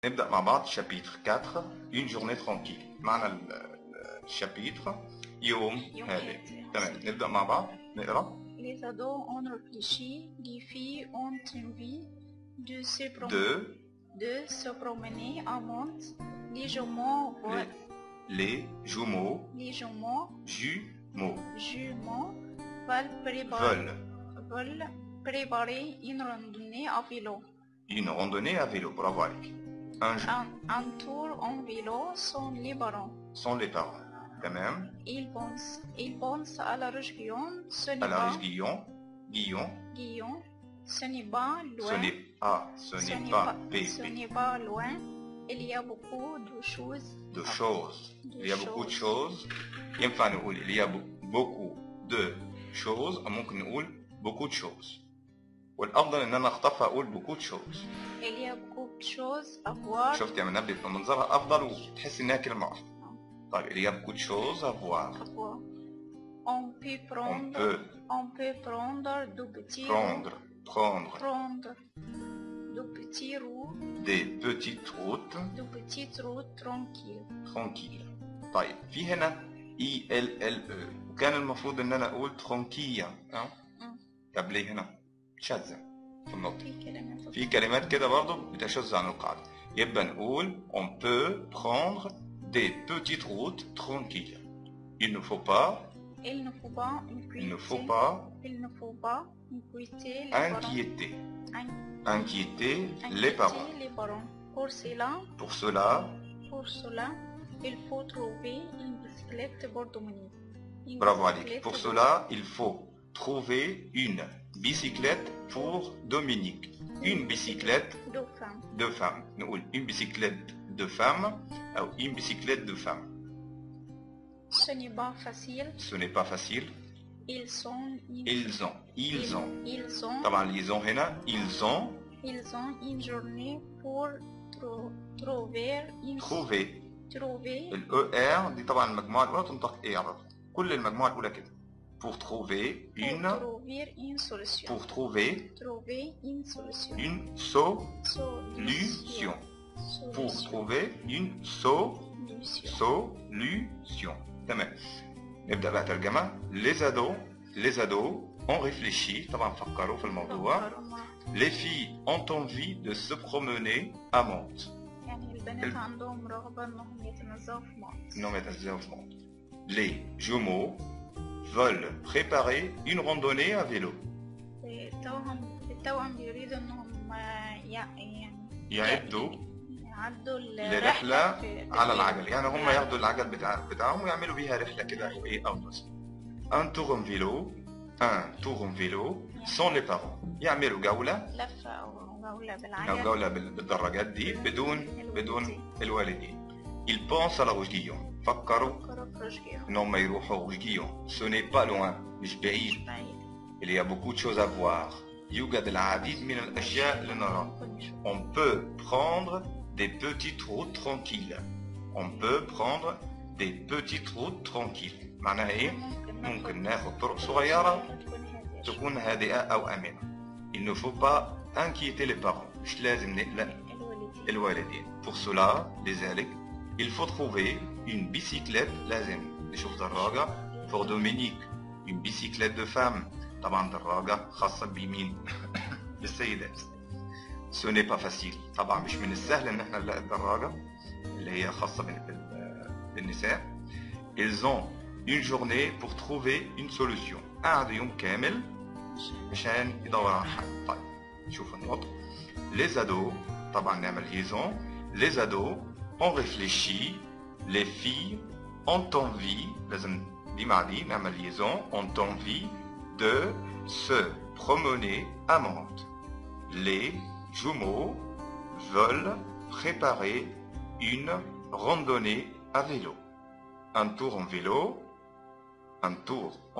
نبدأ مع بعض chapitre 4 une journée tranquille. معنى الشابيتر يوم هادئ. تمام، نبدأ مع بعض نقرأ. Les ados ont réfléchi, les filles ont envie de se promener à monte, les jumeaux veulent préparer une randonnée à vélo. Une randonnée à vélo, bravo عليك. Un tour en vélo sans les parents. Sans les parents. تمام. Ils pensent à la roche Guillon. Ce n'est pas loin. Ce n'est pas loin. Il y a beaucoup de choses. Il y a beaucoup de choses. ينفع نقول il y a beaucoup de choses. ممكن نقول beaucoup de choses. والأفضل إن أنا أخطفها أقول beaucoup de choses. Il y a beaucoup de choses à voir. شفت يا منى بدأت من منظرها أفضل وتحس إنها كلمة واحدة. طيب il y a beaucoup de choses à voir. On peut prendre de petits des petites routes tranquilles. طيب في هنا ELLE وكان المفروض ان انا اقول tranquille. طب ليه هنا شاذة في النطق؟ في كلمات كده برضه بتشذ عن القاعدة. يبقى نقول on peut prendre des petites routes tranquilles. Il ne faut pas inquiéter les parents. Pour cela, il faut trouver une bicyclette pour Dominique. Bravo Alik. Pour cela, il faut trouver une bicyclette pour Dominique. Une bicyclette de femme. Une bicyclette de femme ou une bicyclette de femme. Ce n'est pas facile. Ils ont. طبعا ils ont هنا ils ont une journée pour trouver ال ER دي طبعا المجموعة الأولى تنطق إيه على طول. كل المجموعة الأولى كده. Pour trouver une solution. Pour trouver une solution. تمام. نبدأ بقى ترجمة. Les ados ont réfléchi. طبعا فكروا في الموضوع. Les filles ont envie de se promener à Mantes. يعني البنات عندهم رغبة إنهم يتنزهوا في Mantes. Les jumeaux veulent préparer une randonnée à vélo. التوأم بيريدوا إنهم يعدوا لرحلة على العجل. يعني هم ياخدوا العجل بتاعهم ويعملوا بيها رحلة كده أو un tour en vélo sans les parents. يعملوا جولة بالدراجات دي بدون الوالدين. Ils pensent à la roche Guillon. فكروا إنهم يروحوا روش Guillon. Ce n'est pas loin. مش بعيد. Il y a beaucoup de choses à voir. يوجد العديد من الأشياء لنراها. On peut prendre des petites routes tranquilles. معناها إيه؟ ممكن ناخد طرق صغيرة تكون هادئة أو آمنة. Il ne faut pas inquiéter les parents. مش لازم نقلق الوالدين. Pour cela, لذلك, il faut trouver une bicyclette. لازم نشوف دراجة pour Dominique. Une bicyclette de femme. طبعا دراجة خاصة بمين؟ بالسيدات. Ce n'est pas facile. طبعا مش من السهل ان احنا نلاقي الدراجة اللي هي خاصة بالنساء. Ils ont une journée pour trouver une solution. قعدوا يوم كامل مشان يدوروا على حل. طيب شوفوا النقطة. Les ados طبعا نعمل liaison. Les ados ont réfléchi. Les filles ont envie. لازم دي مع دي نعمل liaison. ont envie de se promener à Mantes. Les jumeaux veulent préparer une randonnée à vélo. Un tour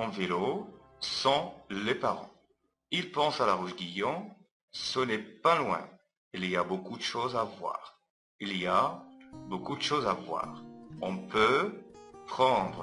en vélo sans les parents. Ils pensent à la roche Guillon. Ce n'est pas loin. Il y a beaucoup de choses à voir. On peut prendre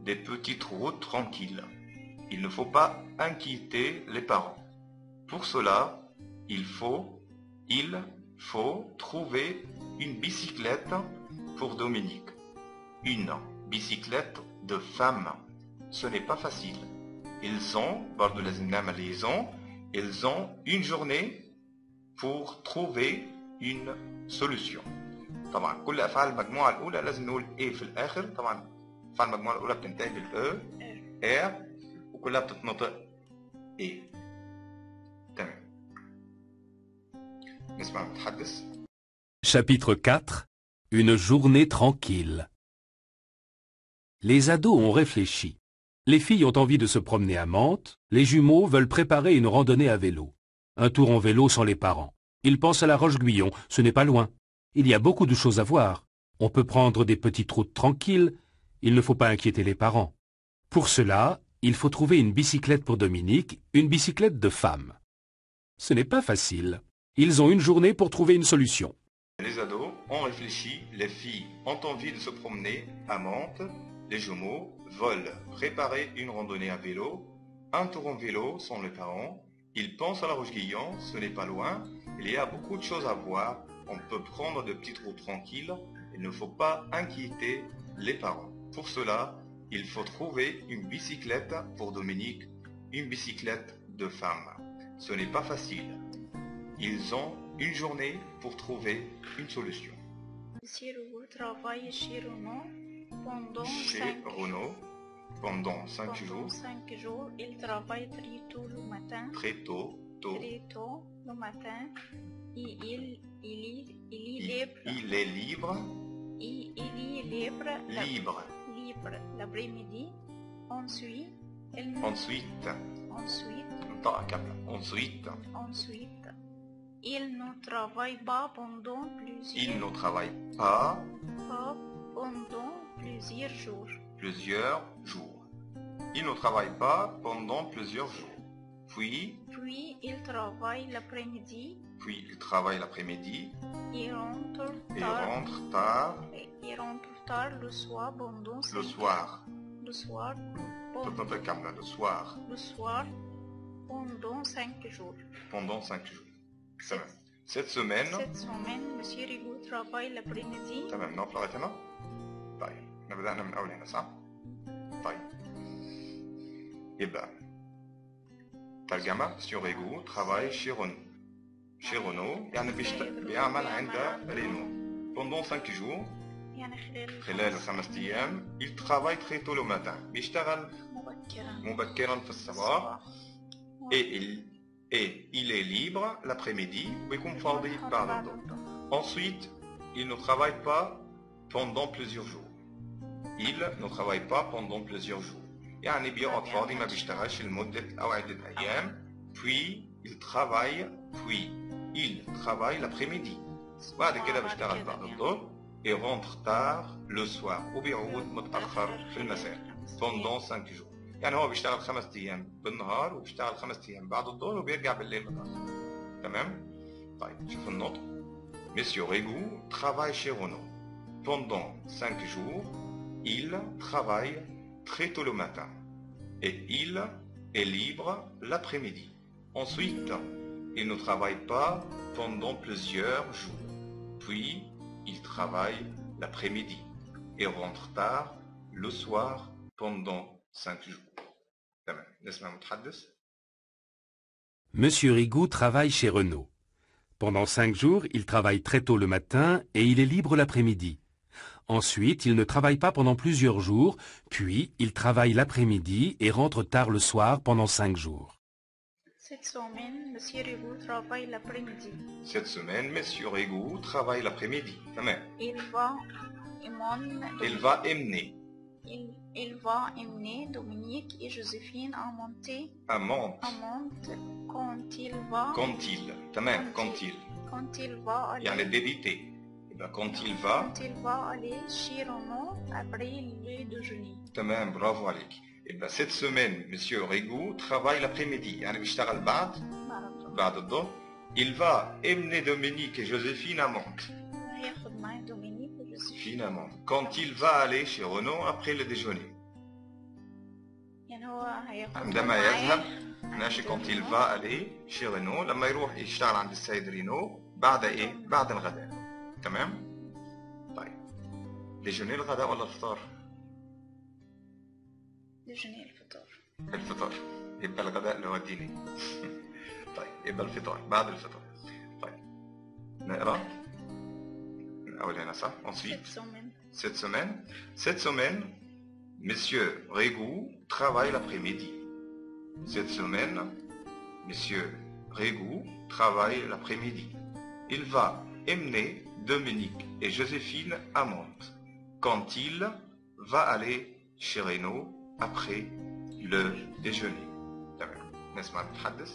des petites routes tranquilles. Il ne faut pas inquiéter les parents. Pour cela, il faut trouver une bicyclette pour Dominique. Une bicyclette de femme. Ce n'est pas facile. Ils ont une journée pour trouver une solution. طبعا كل افعال المجموعه الاولى لازم نقول ايه في الاخر. طبعا افعال المجموعه الاولى بتنتهي بالاو وكلها بتتنطق ايه. تمام. نسمع المتحدث. Chapitre 4. Une journée tranquille. Les ados ont réfléchi. Les filles ont envie de se promener à Mantes, les jumeaux veulent préparer une randonnée à vélo. Un tour en vélo sans les parents. Ils pensent à la Roche-Guyon, ce n'est pas loin. Il y a beaucoup de choses à voir. On peut prendre des petites routes tranquilles, il ne faut pas inquiéter les parents. Pour cela, il faut trouver une bicyclette pour Dominique, une bicyclette de femme. Ce n'est pas facile. Ils ont une journée pour trouver une solution. Les ados ont réfléchi, les filles ont envie de se promener à Mantes, les jumeaux veulent préparer une randonnée à vélo, un tour en vélo sans les parents, ils pensent à la Roche-Guyon, ce n'est pas loin, il y a beaucoup de choses à voir, on peut prendre de petites routes tranquilles, il ne faut pas inquiéter les parents. Pour cela, il faut trouver une bicyclette pour Dominique, une bicyclette de femme. Ce n'est pas facile. Ils ont une journée pour trouver une solution. Monsieur Renaud travaille chez Renault pendant pendant 5 jours. 5 jours, il travaille très tôt le matin. Très tôt le matin. Et il est libre. L'après-midi. Ensuite, il ne travaille pas pendant plusieurs jours. Il ne travaille pas pendant plusieurs jours. Puis il travaille l'après-midi. Il rentre tard le soir pendant 5 jours. Cette semaine, Monsieur Rigaud travaille l'après-midi. تمام نقف لغاية هنا. طيب احنا بدأنا من أول هنا صح؟ طيب يبقى ترجمة Monsieur Rigaud travaille chez Renault. Chez Renault يعني بيعمل عند رينو. Pendant 5 jours خلال 5 أيام il travaille très tôt le matin. بيشتغل مبكرا في الصباح et il est libre l'après-midi. Ensuite, il ne travaille pas pendant plusieurs jours. يعني بيقعد فاضي ما بيشتغلش لمدة أو عدة أيام. Puis il travaille l'après-midi. بعد كده بيشتغل بعد الظهر et rentre tard le soir وبيعود متأخر في المساء. Pendant 5 jours. يعني هو بيشتغل 5 أيام بالنهار وبيشتغل 5 أيام بعد الظهر وبيرجع بالليل متأخر. تمام؟ طيب شوف النطق. Monsieur Rigaud travaille chez Renault. Pendant 5 jours, il travaille très tôt le matin. Et il est libre l'après-midi. Ensuite, il ne travaille pas pendant plusieurs jours. Puis, il travaille l'après-midi et rentre tard le soir pendant 5 jours. تمام. نسمع المتحدث. Monsieur Rigaud travaille chez Renault. Pendant 5 jours, il travaille très tôt le matin et il est libre l'après-midi. Ensuite, il ne travaille pas pendant plusieurs jours, puis il travaille l'après-midi et rentre tard le soir pendant 5 jours. Cette semaine, Monsieur Rigaud travaille l'après-midi. Monsieur Rigaud travaille l'après-midi. تمام. Il va emmener Dominique et Joséphine à Mantes. Quand il va aller. يعني débiter. Quand il va aller chez Renault après le déjeuner. تمام برافو عليك. cette semaine Monsieur Rigaud travaille l'après-midi. يعني بيشتغل بعد الظهر. Il va emmener Dominique et Joséphine à Mantes. Finalement, quand il va aller chez Renault après le déjeuner. عندما يذهب ماشي quand il va aller chez Renault لما يروح يشتغل عند السيد رينو بعد ايه؟ بعد الغداء. تمام؟ طيب ديجوني الغداء ولا الفطار؟ ديجوني الفطار. الفطار. يبقى الغداء اللي هو الديني. طيب يبقى الفطار بعد الفطار. طيب نقرا من اول هنا صح؟ ensuite cette semaine Monsieur Régou travaille l'après-midi. Cette semaine Monsieur Régou travaille l'après-midi. Il va emmener Dominique et Joséphine à Mantes quand il va aller chez Renaud après le déjeuner. نسمع نتحدث.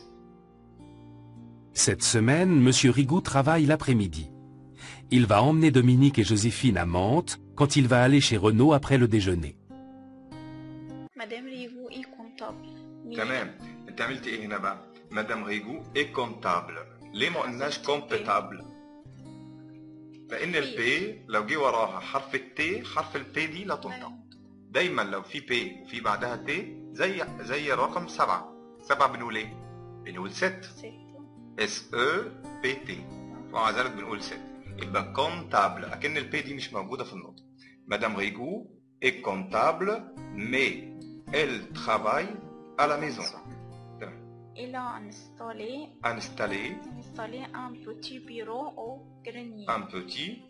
Cette semaine, Monsieur Rigou travaille l'après-midi. Il va emmener Dominique et Joséphine à Mantes quand il va aller chez Renaud après le déjeuner. Madame Rigou est comptable. تمام. انت عملت ايه هنا بقى؟ مدام ريغو est comptable. ليه ما قلناش comptable؟ لأن البي لو جه وراها حرف التي، حرف البي دي لا تنطق. دايما لو في بي وفي بعدها تي زي الرقم 7. 7 بنقول ايه؟ بنقول 6. اس او بي تي. ومع ذلك بنقول 6. يبقى comptable أكن البي دي مش موجودة في النطق. مدام ريغو est comptable mais elle travaille à la maison. Il a installé un petit bureau au grenier. Un petit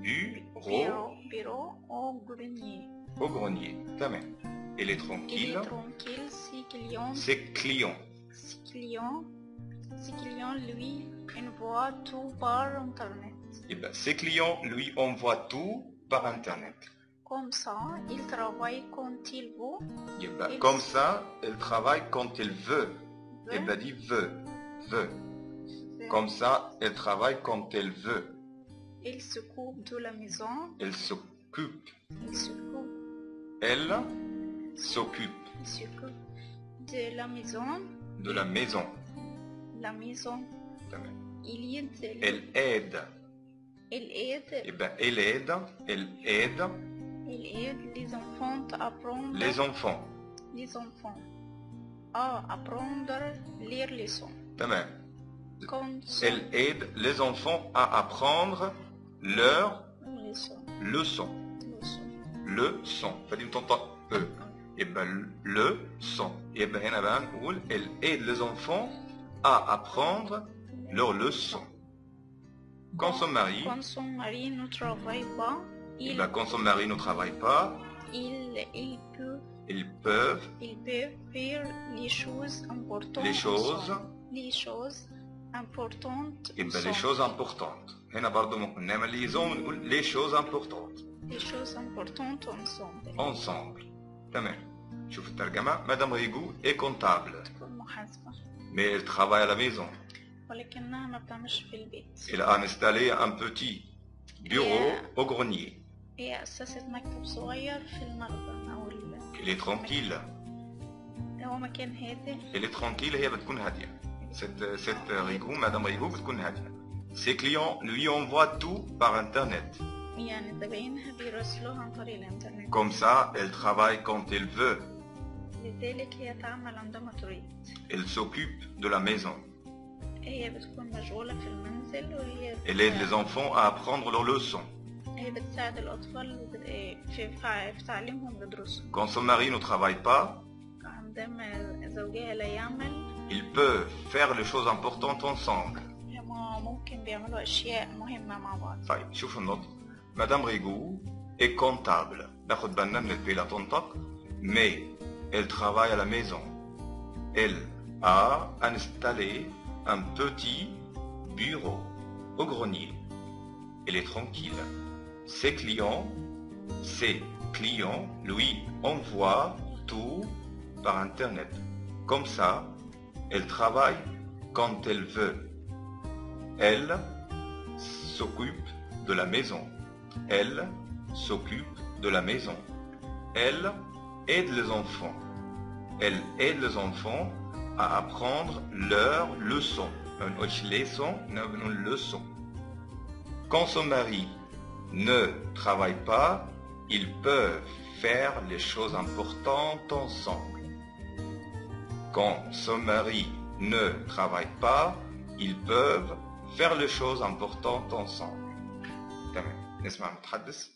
bureau au grenier. Au grenier. تمام. Il est tranquille. Ses clients lui envoient tout par internet. Et ben, ses clients lui envoient tout par internet. Comme ça, il travaille quand il veut. Et ben, comme ça, il travaille quand il veut. Et ben, dit veut. Comme ça, elle travaille quand elle veut. Elle s'occupe de la maison. Elle s'occupe de la maison. La maison. Elle aide. Eh ben, elle aide les enfants à apprendre. Les enfants à apprendre lire les leçons. تمام. Elle aide les enfants à apprendre leurs leçons. فدي بتنطق E. يبقى leçon. يبقى هنا بقى نقول elle aide les enfants à apprendre leurs leçons. Quand son mari ne travaille pas, quand son mari ne travaille pas, ils peuvent faire les choses importantes. Les choses importantes. Les choses importantes. هنا برضو ممكن نعمل ليزون ونقول les choses importantes. Les choses importantes ensemble. تمام. شوف الترجمة. Madame Rigou est comptable. Mais elle travaille à la maison. ولكنها ما بتعملش في البيت. Elle a installé un petit bureau au grenier. هي أسست مكتب صغير في المخزن أو Elle est tranquille. هو مكان هادئ. Elle est tranquille هي بتكون هادية. Cette Rigou, Madame Rigou بتكون هادية. Ses clients lui envoient tout par internet. يعني زباينها بيرسلوها عن طريق الإنترنت. Comme ça, elle travaille quand elle veut. لذلك هي تعمل عندما تريد. Elle s'occupe de la maison. هي بتكون مشغولة في المنزل وهي. Elle aide les enfants à apprendre leurs leçons. هي بتساعد الأطفال في تعليمهم لدروسهم. Quand son mari ne travaille pas, عندما زوجها لا يعمل. Ils peuvent faire les choses importantes ensemble. ممكن بيعملوا أشياء مهمة مع بعض. طيب شوفوا النطق. Madame Rigou est comptable. ناخد بالنا من البي لا تنطق. Mais elle travaille à la maison. Elle a installé un petit bureau au grenier. Elle est tranquille. Ses clients lui envoient tout par internet. Comme ça, elle travaille quand elle veut. Elle s'occupe de la maison. Elle s'occupe de la maison. Elle aide les enfants. Elle aide les enfants à apprendre leurs leçons. Quand son mari ne travaille pas, ils peuvent faire les choses importantes ensemble. Quand son mari ne travaille pas, ils peuvent Faire les choses importantes ensemble. تمام. نسمع المتحدث.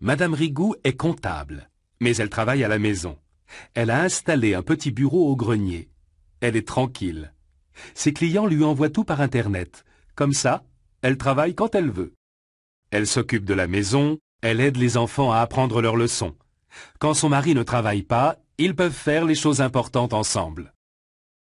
Madame Rigoux est comptable, mais elle travaille à la maison. Elle a installé un petit bureau au grenier. Elle est tranquille. Ses clients lui envoient tout par Internet. Comme ça, elle travaille quand elle veut. Elle s'occupe de la maison, elle aide les enfants à apprendre leurs leçons. Quand son mari ne travaille pas, ils peuvent faire les choses importantes ensemble.